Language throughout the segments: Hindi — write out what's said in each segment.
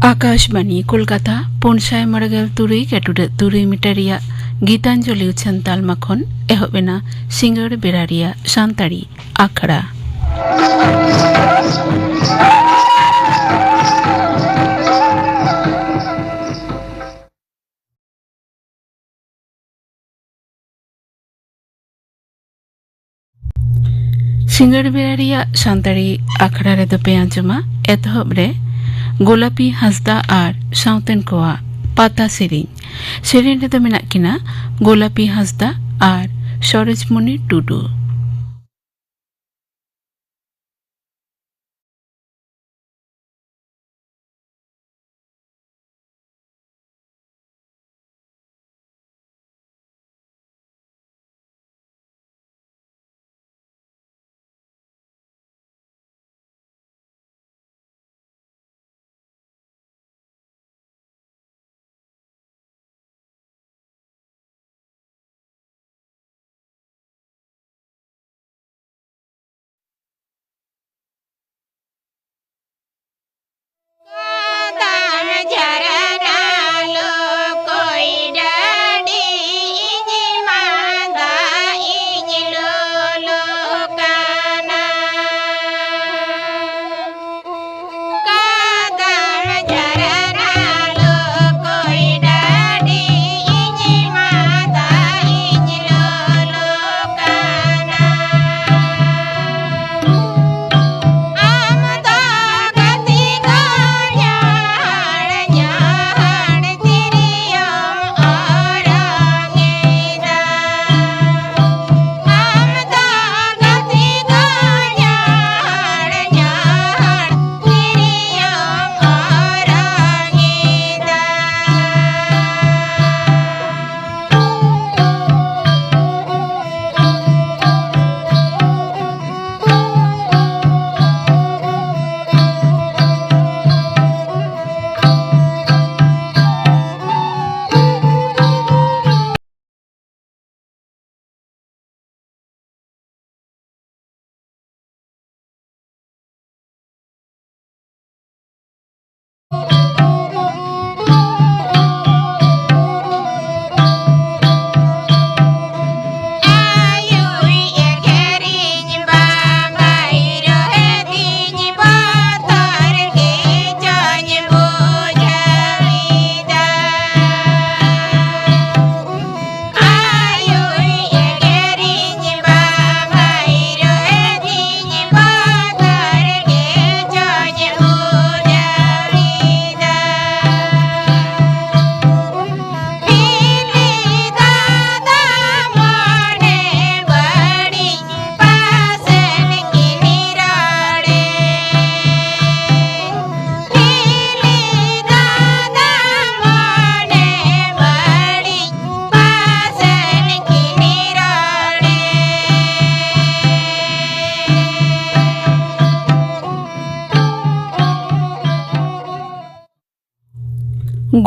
आकाशवाणी कोलकाता 500.3 मीटर गीतांजलि उछन तालमा खन एहबेना सिंगड़ बेरारिया सानताड़ी आखड़ा सिंगड़ बेरारिया सानताड़ी आखड़ा रे दो पे आंजमा एतहब रे गोलापी हांसदा और साउतेन कोआ पाता सेरेन रे दो मेना किना गोलापी हांसदा और सरोजमणि टुडू।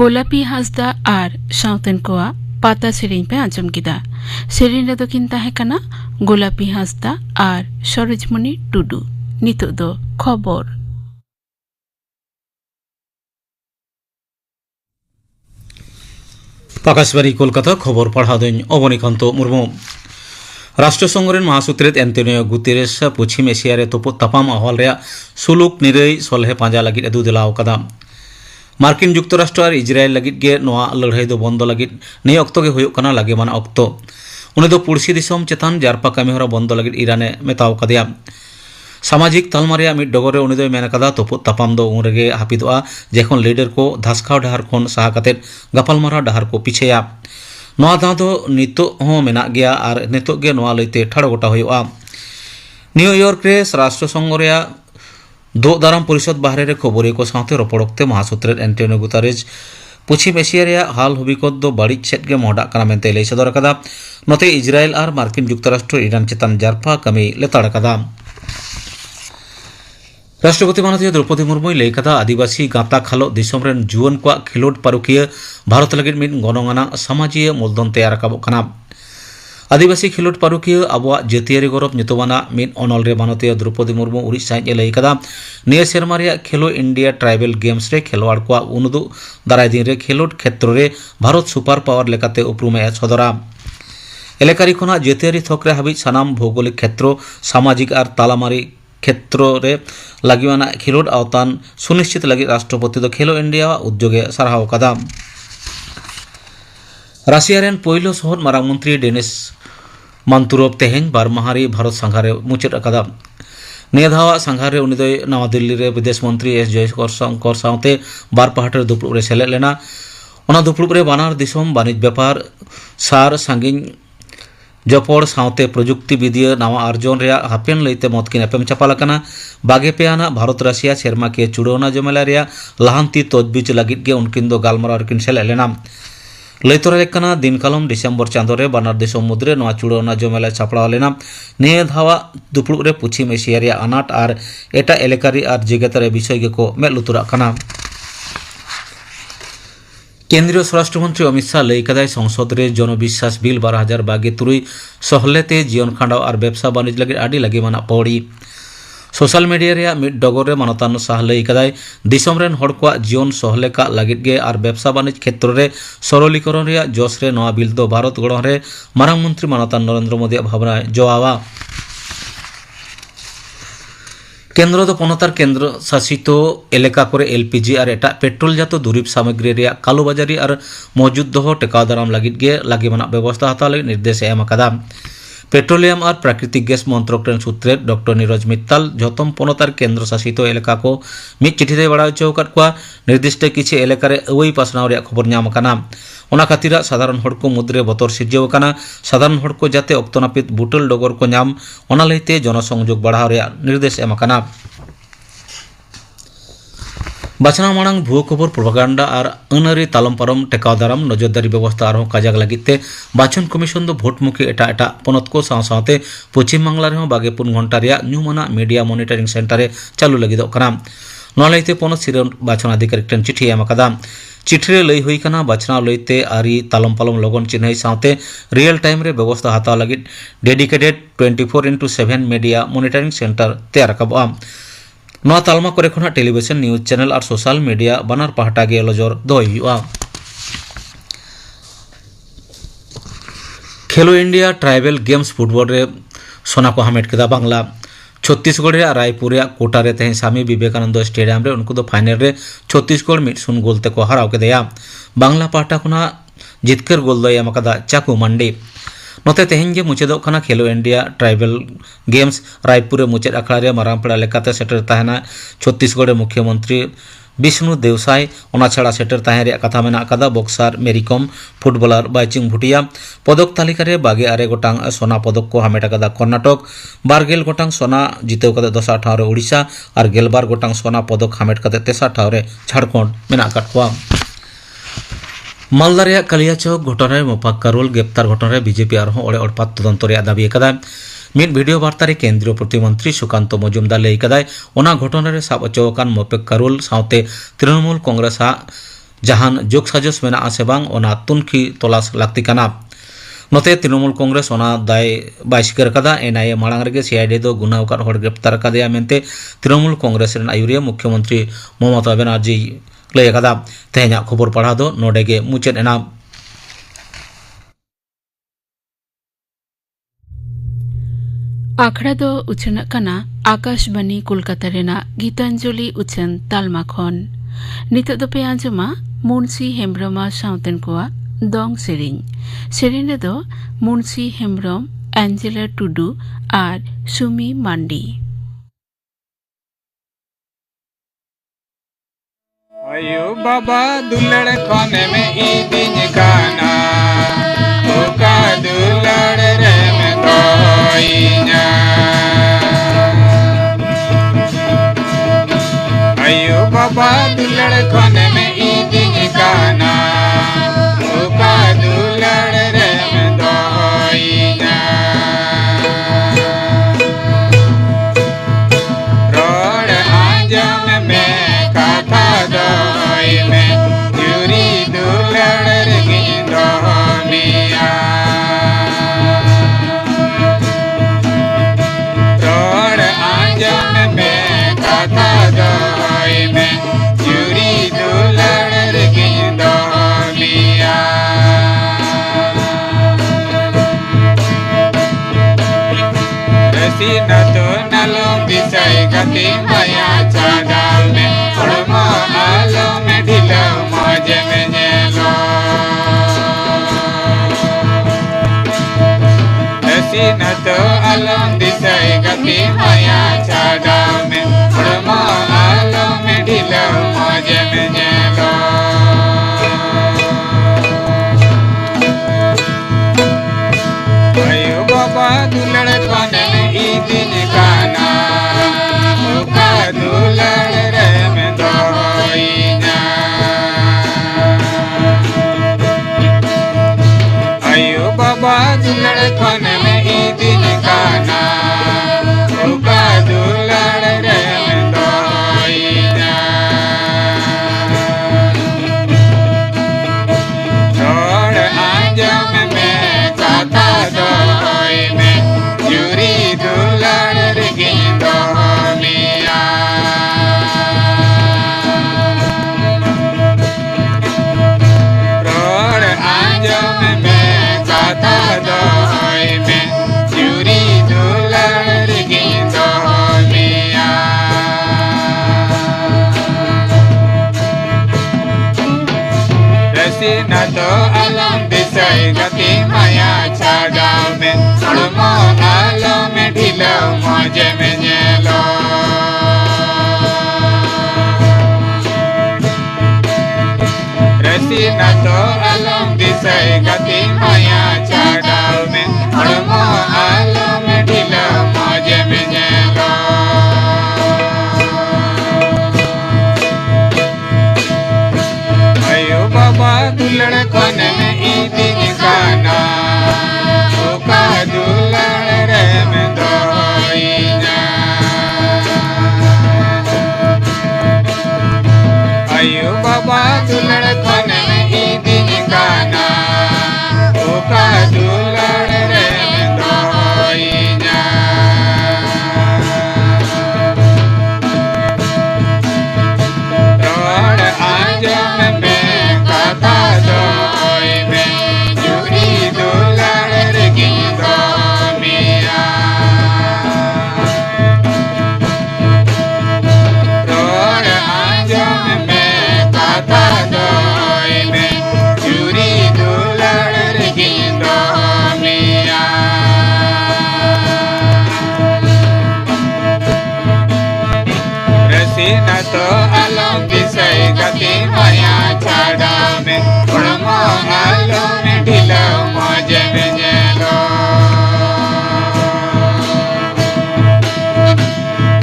गोलापी हांसदा और साउतेन कोआ पाता सेरेन पे आंजम किदा सेरेन रे दो किन ताहे कना गोलापी हांसदा और सरोजमणि टुडू। नितो दो खबर आकाशवाणी कोलकाता खबर पढ़ा दिन अवनीकांत मुर्मू। राष्ट्रसंघ महासचिव एंटोनियो गुतेरेस पश्चिम एशिया रे तपाम अहवाल रे सुलुक निरई सलहे पांजा लगिद एदु दिलाव कदा। मार्किन जुक्तराष्ट्र और इजराइल लगिद गे नोआ लड़ाई दो बंद लगिद ने अक्तो गे हुयुक कना लागेमान अक्तो उनि दो पुरसी दिसम चेतान जारपा कामीहरा बंद लगिद इराने मेताव कदिया। सामाजिक तालमा रे मिड डगर रे उनि दो मेन कदा तपाम दो उन रेगे हापिदोआ जेखन लीडर को धासखाव डहार खन साहा कतेद गापालमारा डहार को पिछेया। नोआ दाव दो नितो हो मेना गया और नितो गे नोआ लैते ठाड़ गोटा हुयुआ। न्यूयॉर्क रे राष्ट्रसंघ रे दो दाराम परिषद बाहरे रे खबरिया को साथे रपड़कते महासचिव एंटोनियो गुतेरेस पश्चिम एशिया रे हाल हबिकत दो बाड़िज सेट गे मोहडा कना मेनते लई सदर कदा। नोते इजराइल और मार्किन जुक्तराष्ट्र ईरान चेतान जारपा कामी लेताड़ कदा। राष्ट्रपति माननीय द्रौपदी मुर्मू लई कदा आदिवासी गाता खालो दिसम रेन जुआन को खेलोड पारुकिया भारत लगिद मिद गनंगाना सामाजिक मूलधन तैयार राकाबोग कना। आदिवासी खेलोट पारुकिया आबोआ जातियारि गौरव नितोमाना मिद अनल रे मानतीय द्रौपदी मुर्मू उड़ी साइज लई कदा निया सेरमा रे खेलो इंडिया ट्राइबल गेम्स रे खेलोआड़ को उनुदु दाराय दिन रे खेलोट क्षेत्र रे भारत सुपर पावर लेकाते उपरुमे सदरा एलाकारी खना जातियारि थकरे हाबि सानाम भौगोलिक क्षेत्र सामाजिक और तालामारी क्षेत्र रे लागिवाना खेलोट आवतान सुनिश्चित लगी राष्ट्रपति दो खेलो इंडिया उद्योगे साराव कदा राशिया रेन पहिलो सहर मारांग मंत्री डेनिस मांतुरब तेहें बारमाहारी भारत संघारे मुचाद अकादा नियाधावा संघारे उनिदय नवा दिल्ली रे विदेश मंत्री एस जयशंकर सावते बार पहाटर दुपड़ुब रे सेलेद लेना ओना दुपड़ुब रे बानार दिसोम बानिज व्यापार सार सांगिन जपड़ सावते प्रजुक्ति विद्या नवा अर्जन रे हापेन लईते मतकिन एपेम चापालाकना बागे पेयाना भारत राशिया सेरमा के चुड़ौना जमेला रे लाहांती तजबीज लगित गे उनकिन दो गालमाराव रकिन सेलेद लेना लैतरा लेकना दिन कालम डिसेम्बर चांदो रे बानार दिसोम मुद्रे नवा चुड़ौना जमेला चापड़ा लेना निये धावा दुपड़ुब रे पश्चिम एशिया रे आनाट और एटा एलाकारी और जेगेतारे विषय गेको मेद लुतुराग कना केंद्रीय स्वराष्ट्र मंत्री अमित शाह लई कदाय संसद रे जनविश्वास बिल 2023 सहलेते जीवन खांडाव और व्यवसा बाणिज्य लगे आडी लगे माना पौड़ी सोशल मीडिया रे मिड डगर रे मानतान शाह लई कदाय दिसोम रेन हड़ को जीवन सहले का लगित गे और व्यवसा बाणिज्य क्षेत्र रे सरलीकरण रे जोश रे नवा बिल दो भारत गण रे मारांग मंत्री मानतान नरेंद्र मोदी भावना जवाबा केंद्र दो पनतार केंद्र शासित एलाका करे एलपीजी और एटा पेट्रोल जात दुरीब सामग्री रे कालोबाजारी और मौजूद दो टेकाव दाराम लगित गे लागे माना व्यवस्था हता लगी निर्देश एम अकादा पेट्रोलियम और प्राकृतिक गैस मंत्रक सूत्रे डॉक्टर नीरज मित्तल झतम पनतार केंद्र शासित एलाका को मिद चिठी दे बड़ा चौकट को निर्दिष्ट किछि एलाका रे अवई पासनाव रे खबर नाम काना ओना खातिर साधारण हड़ को मुद्रे बतर सिरजेव काना साधारण हड़ को जाते अक्तो नापित बुटल डगर को नाम ओना लईते जनसंयोग बढ़ाव रे निर्देश एम काना बाछना मांग भुआ खबर प्रोपागांडा और अनारी तालम पारम टेकाव दाराम नजरदारी व्यवस्था और काजाक लगिते बाचन कमिशन दो भोटमुखी एटा एटा पनत को साथे पश्चिम बांगला रे 22 घंटा रे न्यूमाना मीडिया मॉनिटरिंग सेंटर चालू लगिदो कना नलैते पनत सिर बाछना अधिकारी टन चिठी एम अकादा चिठी रे लई हुई कना बाछना लईते आरी तालम पालम लगन चिन्हई साथे रियल टाइम रे व्यवस्था हताव लगित डेडिकेटेड 24/7 मीडिया मॉनिटरिंग सेंटर तैयार रखबा नवा तालमा करे खना टेलीविजन न्यूज चैनल और सोशल मीडिया बानार पहाटा गे लजर दोयुआ खेलो इंडिया ट्राइबल गेम्स फुटबॉल रे सोना को हामेट केदा बांग्ला छत्तीसगढ़ रे रायपुर रे कोटा रे तेहे स्वामी विवेकानंद स्टेडियम रे उनको दो फाइनल रे छत्तीसगढ़ 1-0 गोल ते को हराव केदया बांग्ला पहाटा खना जितकर गोल दो एमकदा चाकू मंडी नोते तेहें गे मुचाद खेलो इंडिया ट्राइबल गेम्स रायपुर मुचाद अखड़ा रे मारांगपेड़ा लेकाते सेटर ताहेना छत्तीसगढ़ मुख्यमंत्री विष्णु देवसाई ओना छाड़ा सेटर ताहें रे कथा मेना कदा बक्सार मेरीकॉम फुटबॉलर बाइचिंग भुटिया पदक तालिका रे 22 गोटांग सोना पदक को हामेट कदा कर्नाटक 12 गोटांग सोना जितेव कदा दशा ठाव रे उड़ीसा और 12 गोटांग सोना पदक हामेट कदा तेसा ठाव रे झारखंड मेना कटवा मालदा रे कालियाचौक घटना मोफाक्कारुल ग्रेप्तार घटना बीजेपी और ओड़े ओड़पात तदंत रे दाबी कदा मिड वीडियो वार्ता रे केंद्रीय प्रतिमंत्री सुकांत मजुमदार लई कदा ओना घटना रे साब अचौकान मोफाक्कारुल सावते तृणमूल कांग्रेस जहान जोग साजस मेना आसे बांग ओना तुनखी तलाश लाक्ति काना नोते तृणमूल कांग्रेस ओना दाय बाय स्वीकार कदा एनआईए मांग रे सीआईडी दो गुना उकार हड़ ग्रेप्तार कदया मेनते तृणमूल कांग्रेस रेन आयुरिया मुख्यमंत्री ममता बनर्जी लय कदा तेहें खबर पढ़ा दो नोडेगे मुचाद एना आखड़ा दो उछन कना आकाशवाणी कोलकाता रेना गीतांजलि उछन तालमा खन नित दो पे आंजमा मुंशी हेम्ब्रमा साउतेन कोआ दोंग सेरिन दो मुंशी हेम्ब्रम एंजेला टुडू और सुमी मांडी अयो बाबा दुलड़ खाने में ईदिन खाना ओका दुलड़ रे में कोइना अयो बाबा दुलड़ खाने में ईदिन खाना ओका दुलड़ रे में कोइना रोड आंजम में कथा दोई में जुरी दुलड़ रे गिंदो मिया Resina to alam disay gati maya chadaw me Almo alam me dhilaw mo jeme nyelo Resina to alam disay gati maya chadaw me Almo alam me dhilaw mo jeme nyelo Baba दुलड़ कोने में ईदी निकाना ओका दुलड़ रे में दोई ना आयु बाबा दुलड़ कोने में ईदी निकाना ओका दुलड़ रे में दोई ना रोड आज में to alam disay gati maya chadaw me Ulmo alam me dhilaw mo jeme nyelo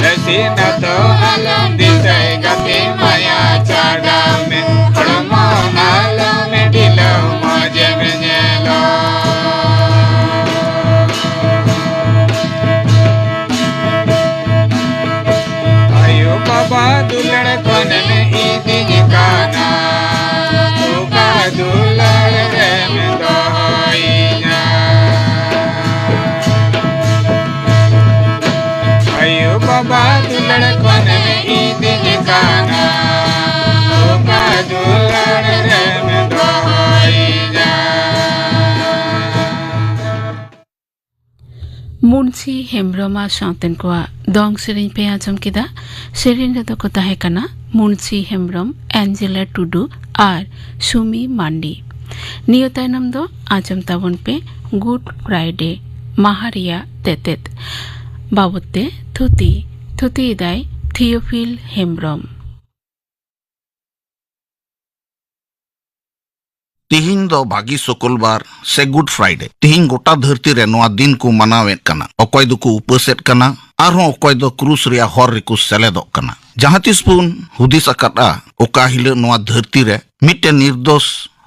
Resina to alam disay gati maya chadaw me Ulmo alam me dhilaw mo jeme nyelo Baba दुलड़ कोने में ईदी निकाना ओका दुलड़ रे में दोई ना आयु बाबा दुलड़ कोने में ईदी निकाना ओका दुलड़ रे में दोई ना मुंशी हेम्ब्रमा साउतेन कोआ दong serigne pe ajam kida serigne redo ko tahe kana Munshi Hembram Angela Tudu और सुमी मांडी नियो तायनम दो आजम ताबन पे गुड फ्राइडे माहारिया तेतेत बाबते थुती इदाय थियोफिल हेम्ब्रम तिहिन दो भागी शुक्रवार से गुड फ्राइडे तिहिन गोटा धरती रे नोआ दिन को मनावेत कना अकोय दुको उपसेट कना आरो अकोय दो क्रूस रिया हर रिको सेलेदो कना जहां तिस पुन हुदिस अकाटा ओका हिले नोआ धरती रे मिटे निर्दोष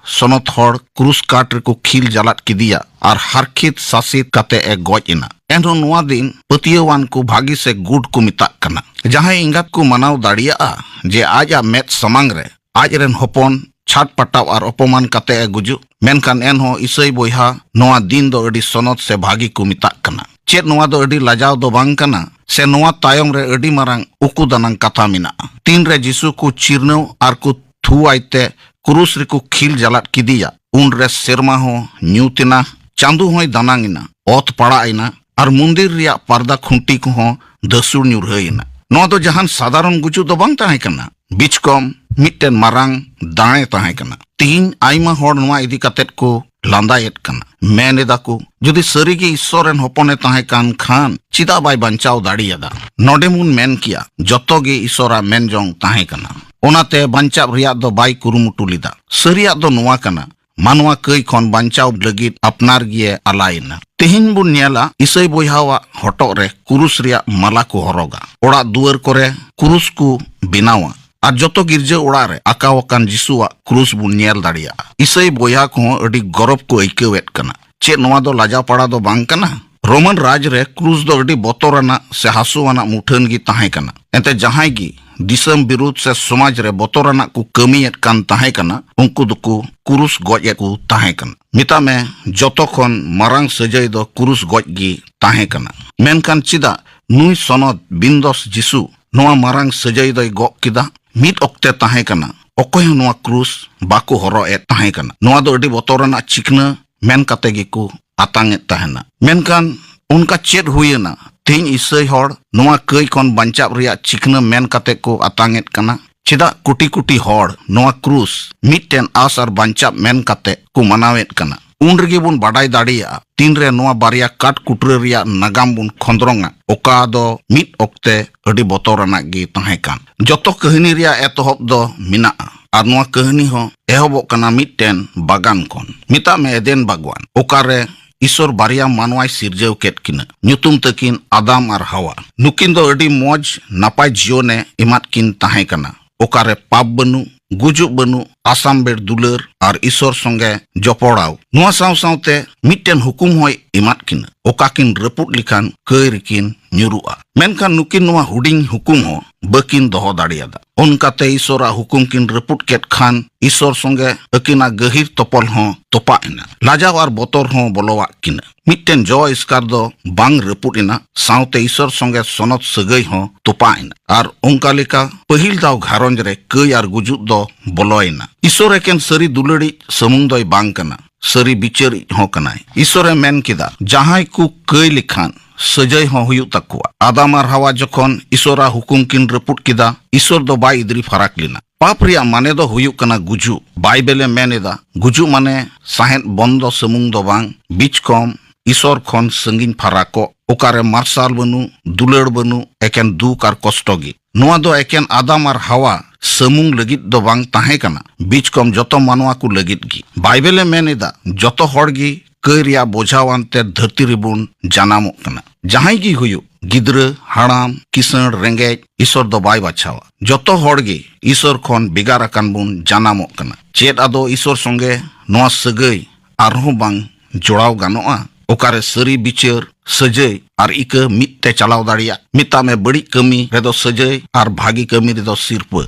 सनत हर क्रूस काट रिको खिल जलात किदिया और हरखित शासित काते ए गoj इना एनरो नोआ दिन पतियवान को भागी से गुड को मिताक कना जहां इंगात को मनाव दाड़िया जे आज आ मेत समांग रे आज रेन होपन छाट पटाव और अपमान काते ए गुजु मेनखान एनहो इसई बोयहा नोआ दिन दो अडी सनत से भागी को मिताक कना चेत नोआ दो अडी लाजाव दो बांग कना से नोआ तायम रे अडी मारांग उकु दानांग कथा मिना तीन रे जिसु को चिरनव और को थुआइते क्रूस रे को खिल जलात किदिया उन रे सेरमा हो न्यूतिना चांदू होय दानांगिना ओत पड़ाइना और मंदिर रिया पर्दा खुंटी को हो दसुर न्यूरहइना नोआ दो जहान साधारण गुजु दो बांग ताहे कना बिचकम मिट्टन मारांग दाणे ताहे कना तीन आइमा होड़ नोआ इदी कतेत को लांदायत कना मेनेदा को जुदी सरीगे ईश्वरन होपने ताहे कान खान चिदा बाय बंचाव दाड़ियादा नोडे मुन मेन किया जतोगे ईश्वरा मेन जोंग ताहे कना ओनाते बंचाव रिया दो बाय कुरुमुटु लिदा सरिया दो नोआ कना मानवा कई खन बंचाव लगित अपनार गिए अलायना तेहिन बुन नेला इसई बोयहावा हटो रे कुरुस रिया माला को हरोगा ओड़ा दुआर करे कुरुस को बिनावा और जतो गिरजा ओड़ा रे आकावकान जिसुआ क्रूस बुन नेल दाड़िया इसई बोया को अडी गौरव को अइकेवेत कना चे नोआ दो लाजा पड़ा दो बांग कना रोमन राज रे क्रूस दो अडी बोतोराना से हासुवाना मुठन गी ताहे कना एते जहां गी दिसम विरुद्ध से समाज रे बोतोराना को कमियत कान ताहे कना उनको दुको क्रूस गॉज को ताहे कना मिता में जतो खन मारांग सजय दो क्रूस गॉज गी ताहे कना मेनकान चिदा नुई सनद बिंदोस जिसु नोआ मारांग सजय दो गॉ किदा मित ओक्ते ताहे कना ओकोय नोआ क्रूस बाको हरो ए ताहे कना नोआ दो अडी बोतोराना चिकना मेन काते गी को आतांग ताहेना मेनकान उनका चेत हुयना तेन इसई हर नोआ कई खन बंचाव रिया चिकना मेन काते को आतांग कना Chida kuti kuti hor noa krus mitten asar bancap men kate ku manawet kana. Unrigi bun badai dadia tinre noa baria kat kutreriya nagam bun khondronga oka do mit okte adi botoranak gi tahekan. Joto kahini ria etohop do minaa. Ar noa kahini ho ehobok kana mitten bagan kon. Mita me eden bagwan. Okare Isor baria manwai sirjeu ket kina. Nyutum takin Adam ar Hawa. Nukin do adi moj napai jione imat kin tahe kana. Okare pap benu, gujuk benu, asam ber duler ar Isor songe joporaw. Noa saw sawte mitten hukum hoi imat kina. Okakin reput likan keirikin nyurua. Menkan nukin noa huding hukum ho bekin doho dariada. Onkate Isora hukum kin reput ket khan Isor songe akina gahir topol ho topa ina. Lajaw ar botor ho bolowak kina. Mitten jo iskar do bang reput ina sawte Isor songe sonot sagai ho topa ina. Ar onkalika pahil daw gharonj re kei ar gujuk do boloina. Isor eken sari dulari samung doi bang kana. Sari bichari ho kanai. Isore men kida jahai ku kei likhan sajai ho huyuk takwa. Adam ar Hawa jokon Isora hukum kin reput kida Isor do bai idri farak lina. Pap riya mane do huyuk kana guju. Bible men eda guju mane sahet bondo samung do bang bich kom Isor kon sangin farako okare marsal banu dular banu eken duk ar kostogi. Noa do eken Adam ar Hawa samung legit do bang tahe kana bich kom joto manwa ku legit gi. Bible men eda joto horgi keriya bojawan te dharti ribun janamok kana. Jahai gi huyuk gidra haram kisan rengej Isor do bai bachawa. Joto horgi Isor kon bigar akan bun janamok kana. Chet ado Isor songe noa sagai arho bang joraw ganoa. Okare sari bichar sajai ar ika mit te chalaw daria. Mita me badi kami redo sajai ar bhagi kami redo sirpa.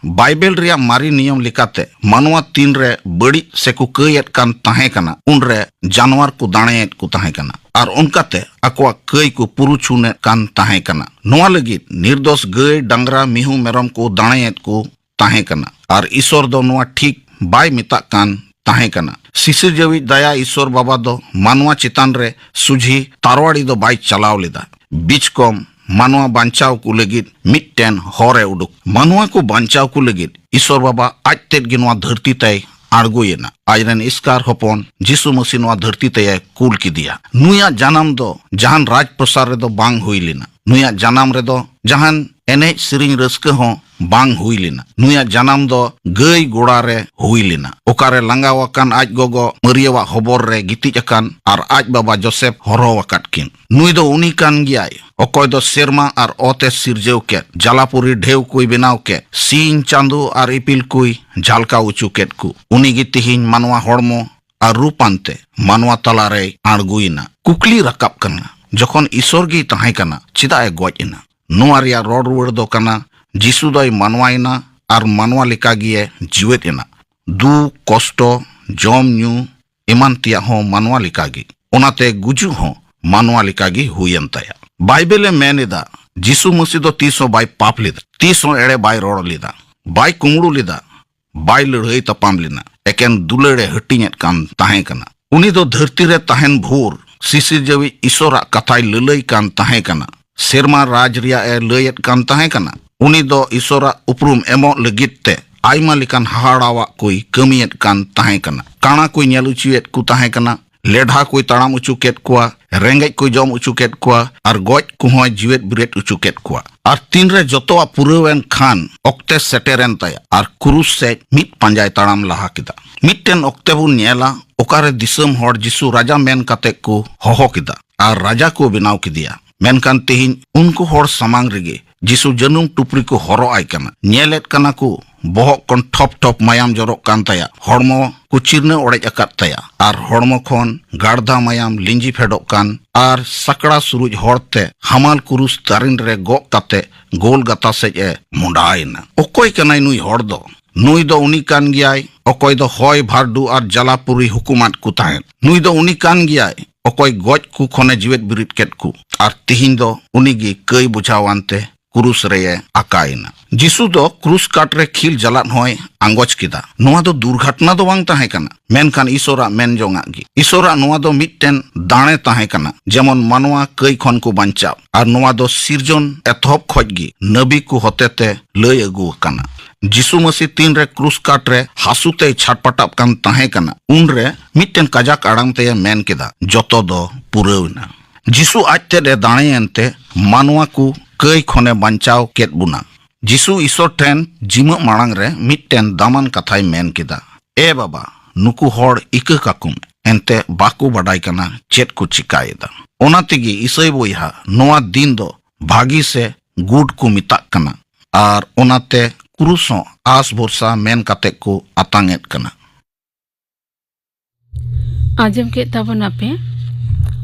Bible ria mari niyam likate manwa tin re badi seku kayet kan tahe kana. Unre janwar ku daneet ku tahe kana. Ar onkate akwa kay ku puruchune kan tahe kana. Noa lagit nirdos gay dangra mihu merom ku daneet ku tahe kana. Ar Isor do noa thik bai mita kan tahe kana. Sisir jawi daya Isor baba do manwa chitan re sujhi tarwadi do bai chalaw lida. Bich kom manwa banchaw ku legit mitten hore uduk. Manwa ku banchaw ku legit Isor baba aj tet gi noa dharti tay argoyena. Ajren iskar hopon Jisu Masih noa dharti tay kul kidiya. Nuya janam do jahan raj prasar re do bang huilina. Nuya janam re do jahan enej siring raska ho bang huilina. Nuya janam do gay goda re huilina. Okare langawakan aj gogo mariawa hobor re gitij akan ar aj baba Joseph horo wakat kin. Nui do unikan giyai. Okoy do serma ar ote sirjeu ket. Jalapuri dheu kui benaw ke. Sin chandu ar ipil kui jalka uchu ket ku. Unigi tihin manwa hormo ar rupante manwa talare arguina. Kukli rakap kana. Jokon Isor gi tahe kana chida e goj ina. Noa ria rod ruwar do kana Jisu doi manwa ina ar manwa lika gie jiwet ina. Du kosto jom nyu iman tia ho manwa lika gi. Onate guju ho manwa lika gi huyen taya. Bible men ida Jisu Masih do tiso bai pap lida. Tiso ere bai rod lida. Bai kumru lida. Bai ladhai tapam lina. Eken dulere hatinyet kan tahe kana. Uni do dharti re tahen bhur sisir jawi Isora kathai lalai kan tahe kana. Serma raj ria e layet kan tahe kana. Uni do Isora uprum emo legit te aima likan haharawa kui kamiyet kan tahe kana. Kana kui nyel uchuet ku tahe kana. Ledha kui taram uchu ket kuwa. Rengej kui jom uchu ket kuwa. Ar goj kuhoy jiwet biret uchu ket kuwa. Ar tinre jotowa purawen khan okte seteren taya. Ar kurus sej mit panjay taram laha kita. Mitten okte bun nyela okare disam hor Jisu raja men katek ku hoho kita. Ar raja ku binaw kidia. Menkan tihin unku hor samang rige Jisu janung tupri ku horo ay kana. Nyelet kana ku bohok kon top mayam jorok kan taya. Hormo ku chirne orej akat taya. Ar hormo kon gardha mayam linji fedok kan. Ar sakra suruj horte hamal kurus tarin re gok kate gol gata sej e mundaina. Okoy kanay nui hor do. Nui do uni kan giyay. Okoy do hoy bhardu ar jalapuri hukumat ku tahen. Nui do uni kan giyay. Okoy goj ku khone jiwet birit ket ku. Ar tihin do unigi kei bujawante kurus reye akaina. Jisu do krus katre khil jalat hoy angoj kida. Noa do durghatna do bang tahe kana. Menkan Isora men jonga gi. Isora noa do mitten dane tahe kana. Jemon manwa kei khon ku banchaw. Ar noa do sirjon ethop khoj gi nabi ku hotete lay agu kana. जिसु मसीह तीन रे क्रूस काट रे हासुते छटपटाप कान ताहे कना उन रे मिट्टन काजाक आड़ांग ते मेन केदा जतो दो पुरेवना जिसु आजते रे दाणेयनते मानवा को कई खने बंचाव केत बुना जिसु ईश्वर ठेन जिमा मांग रे मिट्टन दामन कथाय मेन केदा ए बाबा नुकु होड़ इक काकुम एंते बाकु बडाई कना चेत को चिकायदा ओना तेगी ईसाई बोया नोआ दिन दो भागी से गुड को मिताक कना आर ओनाते क्रूसो आस भरोसा मेन काते को आतांगेत कना आजम के तबन आपे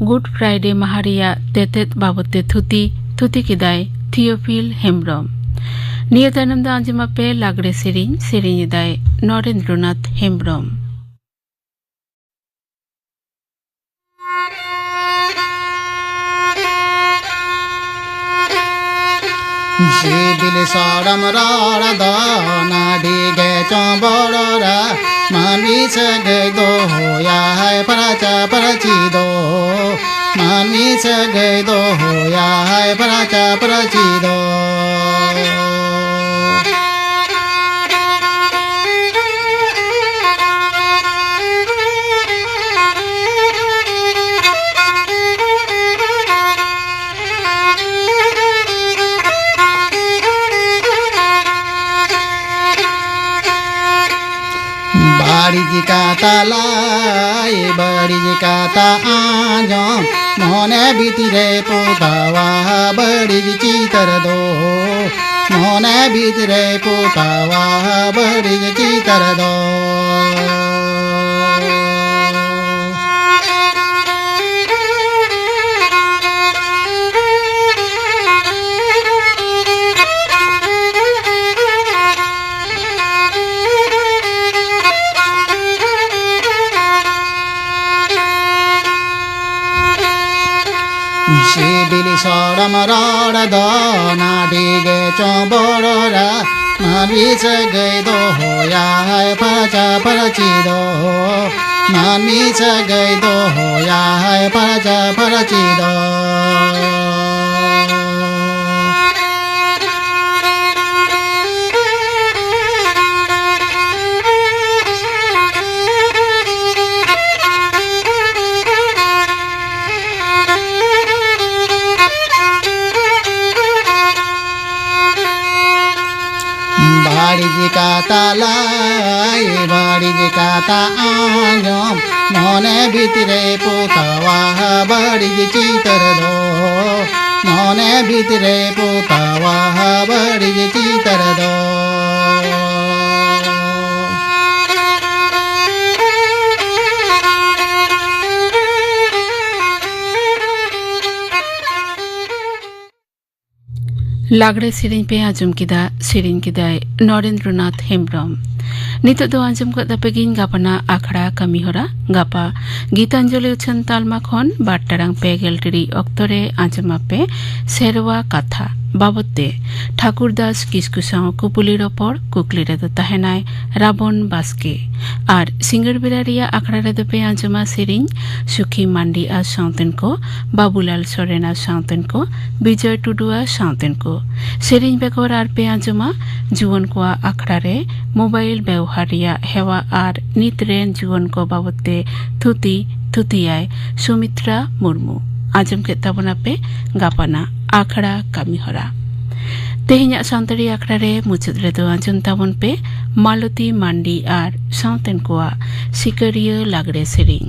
good Friday Mahariya तेतेत बाबते थुती किदाय Theophile Hembrom निया तायनम दा आजम आपे लागड़े सेरिंग दाय Narendranath Hembrom Jibili saram rara da na di ge chon borora mami se ge do ya hai paracha parachi do mami se ge do ya hai paracha parachi do बड़ी जी का तालाई बड़ी जी का ता आजो मोने भीतरे पोतावा बड़ी जी चीतर दो मोने भीतरे पोतावा बड़ी जी चीतर दो Jibili saram rara da na di ge chon borora mami se ge do ya hai paracha parachi do mami se ge do ya hai paracha parachi do बाड़ी जी का तालाई बाड़ी जी का ता आजो मोने भीतरे पोतावा बड़ी जी चीतर दो मोने भीतरे पोतावा बड़ी जी चीतर दो लागड़े सेरिंग पे आजम किदा सेरिंग किदाय नरेंद्रनाथ हेम्ब्रम नितो दो आजम को दपेगिन गापना आखड़ा कमी होरा गापा गीतांजलि उछन तालमा खन 12:50 अक्तरे आजम आपे सेरवा कथा बाबते ठाकुरदास किस्कु साव कुपुलिर ओपर कुकली रे दो ताहेनाय राबन बास्के आर सिंगर बिरारिया आखड़ा रे दो पे आजमा सेरिंग सुखी मांडी आ साउतेन को बाबूलाल सोरेना साउतेन को विजय टुडुआ साउतेन को सेरिंग बेकर आर पे आजमा जुवन को आखड़ा रे मोबाइल व्यवहारिया हेवा आर नितरेन जुवन को बाबते थुतियाय सुमित्रा मुर्मू आजम के तबना पे गापाना आखड़ा कमी होरा तेहिया सान्ताड़ी आखड़ा रे मुचुद रे दो आजम ताबन पे मालती मांडी आर साउतेन कोआ सिकरिया लागड़े सेरिंग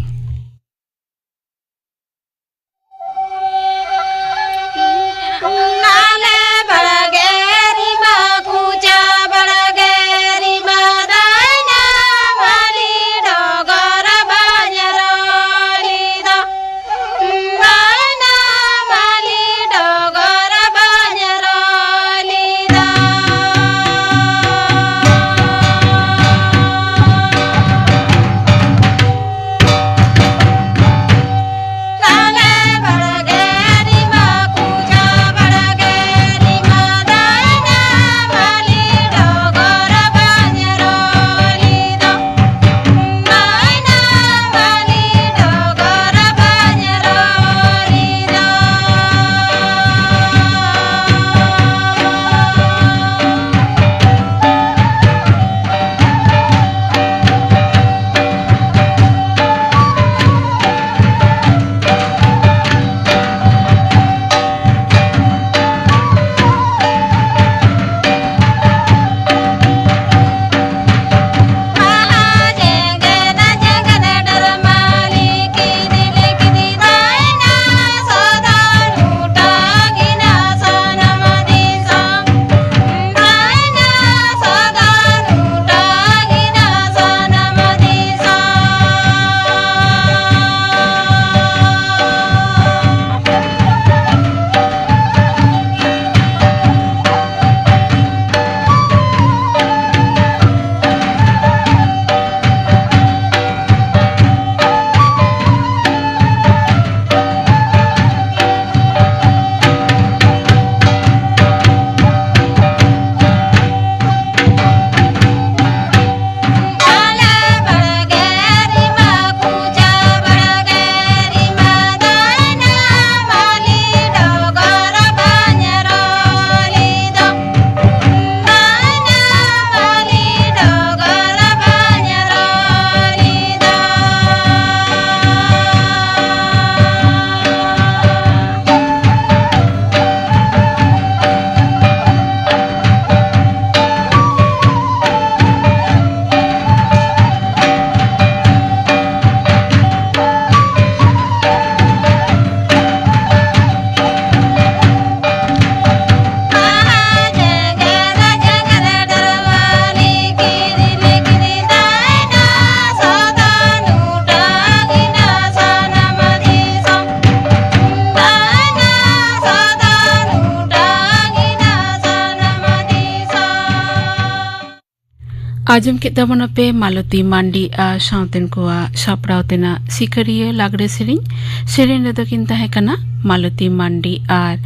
आजम के तबना पे मालती मांडी आ साउतेन कोआ सापड़ाव तेना सिकरिया लागरे सेरेन रेदो किंता है कना मालती मांडी आर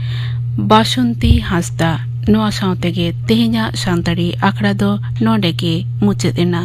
बासंती हासदा नोआ साउतेगे तेहेña सांताड़ी आखड़ा दो नोडे के मुचेदेना।